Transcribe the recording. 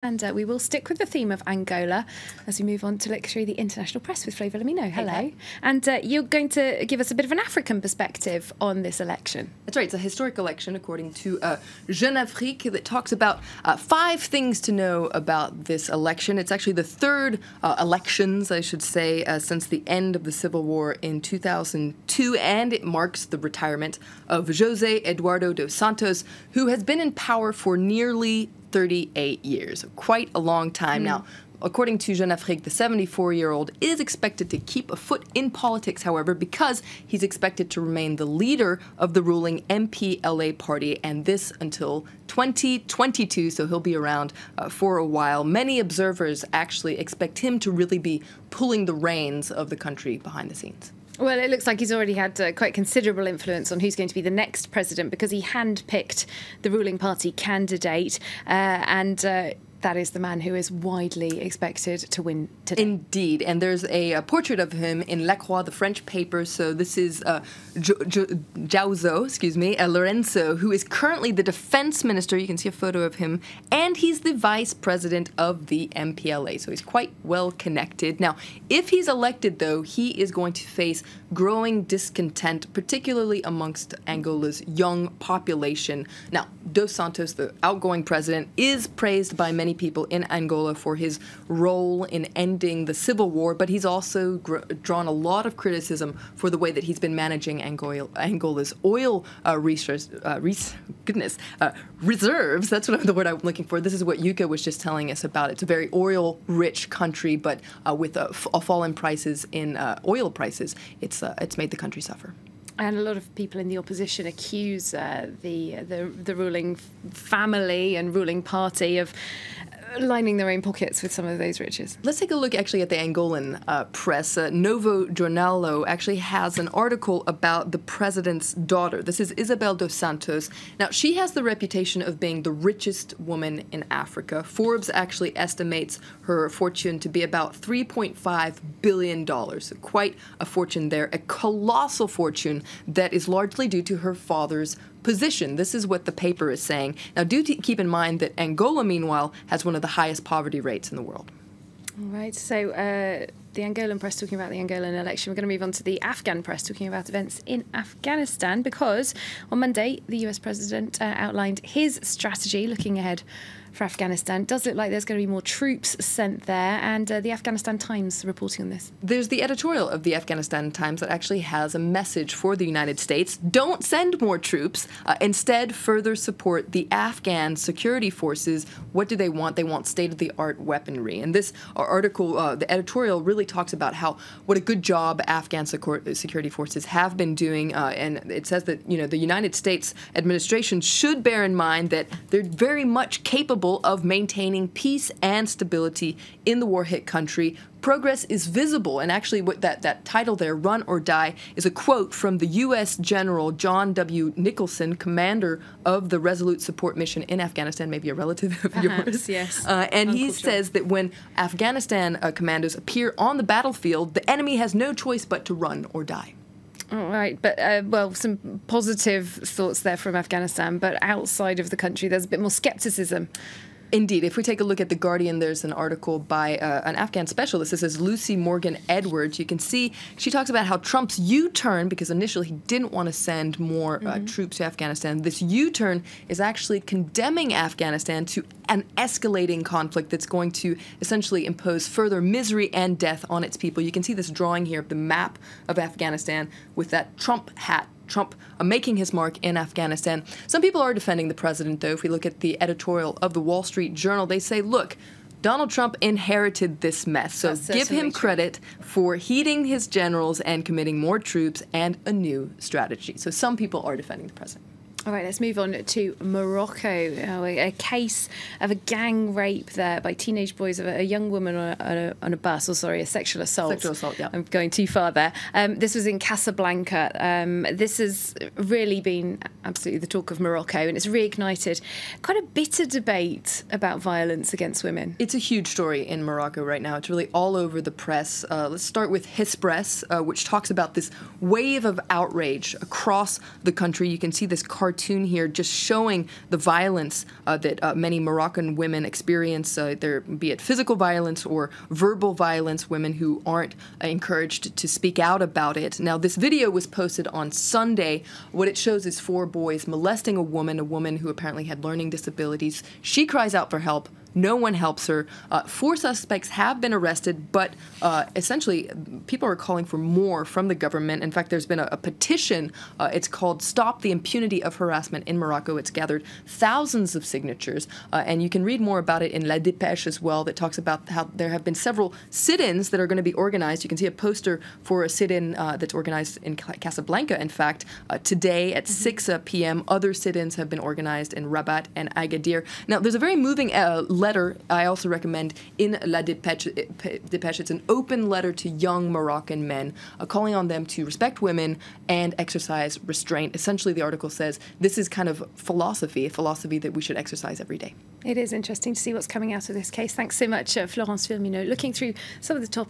And we will stick with the theme of Angola as we move on to look through the international press with Flo Villamino. Hello. Hey. And you're going to give us a bit of an African perspective on this election. That's right. It's a historic election, according to Jeune Afrique, that talks about 5 things to know about this election. It's actually the third elections, I should say, since the end of the Civil War in 2002, and it marks the retirement of José Eduardo dos Santos, who has been in power for nearly 38 years, quite a long time now. According to Jeune Afrique, the 74-year-old is expected to keep a foot in politics, however, because he's expected to remain the leader of the ruling MPLA party, and this until 2022, so he'll be around for a while. Many observers actually expect him to really be pulling the reins of the country behind the scenes. Well, it looks like he's already had quite considerable influence on who's going to be the next president, because he handpicked the ruling party candidate and that is the man who is widely expected to win today. Indeed, and there's a portrait of him in La Croix, the French paper. So this is Lorenzo, who is currently the defense minister. You can see a photo of him, and he's the vice president of the MPLA. So he's quite well connected. Now, if he's elected, though, he is going to face growing discontent, particularly amongst Angola's young population. Now, Dos Santos, the outgoing president, is praised by many people in Angola for his role in ending the civil war, but he's also drawn a lot of criticism for the way that he's been managing Angola's oil reserves. That's the word I'm looking for. This is what Yuka was just telling us about. It's a very oil-rich country, but with a fall in prices in oil prices, it's made the country suffer. And a lot of people in the opposition accuse the ruling family and ruling party of lining their own pockets with some of those riches. Let's take a look actually at the Angolan press. Novo Jornal actually has an article about the president's daughter. This is Isabel dos Santos. Now, she has the reputation of being the richest woman in Africa. Forbes actually estimates her fortune to be about $3.5 billion. So quite a fortune there, a colossal fortune that is largely due to her father's position. This is what the paper is saying. Now, do keep in mind that Angola, meanwhile, has one of the highest poverty rates in the world. All right, so the Angolan press talking about the Angolan election. We're going to move on to the Afghan press talking about events in Afghanistan, because on Monday, the US president outlined his strategy looking ahead for Afghanistan. It does look like there's going to be more troops sent there, and the Afghanistan Times reporting on this. There's the editorial of the Afghanistan Times that actually has a message for the United States. Don't send more troops. Instead, further support the Afghan security forces. What do they want? They want state-of-the-art weaponry. And this article, the editorial, really talks about what a good job Afghan security forces have been doing. And it says that, the United States administration should bear in mind that they're very much capable of maintaining peace and stability in the war-hit country. Progress is visible, and actually what that title there, Run or Die, is a quote from the U.S. General John W. Nicholson, commander of the Resolute Support Mission in Afghanistan, maybe a relative of yours. Yes. And he says that when Afghanistan commandos appear on the battlefield, the enemy has no choice but to run or die. All right, but, well, some positive thoughts there from Afghanistan, but outside of the country, there's a bit more skepticism. Indeed. If we take a look at The Guardian, there's an article by an Afghan specialist. This is Lucy Morgan Edwards. You can see she talks about how Trump's U-turn, because initially he didn't want to send more troops to Afghanistan, this U-turn is actually condemning Afghanistan to an escalating conflict that's going to essentially impose further misery and death on its people. You can see this drawing here of the map of Afghanistan with that Trump hat. Trump making his mark in Afghanistan. Some people are defending the president, though. If we look at the editorial of the Wall Street Journal, they say, look, Donald Trump inherited this mess, so give him credit for heeding his generals and committing more troops and a new strategy. So some people are defending the president. All right, let's move on to Morocco. A case of a gang rape there by teenage boys of a young woman on a bus, or sorry, a sexual assault. Sexual assault, yeah. I'm going too far there. This was in Casablanca. This has really been absolutely the talk of Morocco, and it's reignited quite a bitter debate about violence against women. It's a huge story in Morocco right now. It's really all over the press. Let's start with His Press, which talks about this wave of outrage across the country. You can see this card cartoon here just showing the violence that many Moroccan women experience, be it physical violence or verbal violence, women who aren't encouraged to speak out about it. Now, this video was posted on Sunday. What it shows is 4 boys molesting a woman who apparently had learning disabilities. She cries out for help. No one helps her. 4 suspects have been arrested, but essentially people are calling for more from the government. In fact, there's been a petition. It's called Stop the Impunity of Harassment in Morocco. It's gathered thousands of signatures, and you can read more about it in La Dépêche as well, that talks about how there have been several sit-ins that are going to be organized. You can see a poster for a sit-in that's organized in Casablanca, in fact. Today at 6 p.m., other sit-ins have been organized in Rabat and Agadir. Now, there's a very moving letter I also recommend in La Dépêche. It's an open letter to young Moroccan men, calling on them to respect women and exercise restraint. Essentially, the article says this is kind of a philosophy that we should exercise every day. It is interesting to see what's coming out of this case. Thanks so much, Florence Firmino, looking through some of the top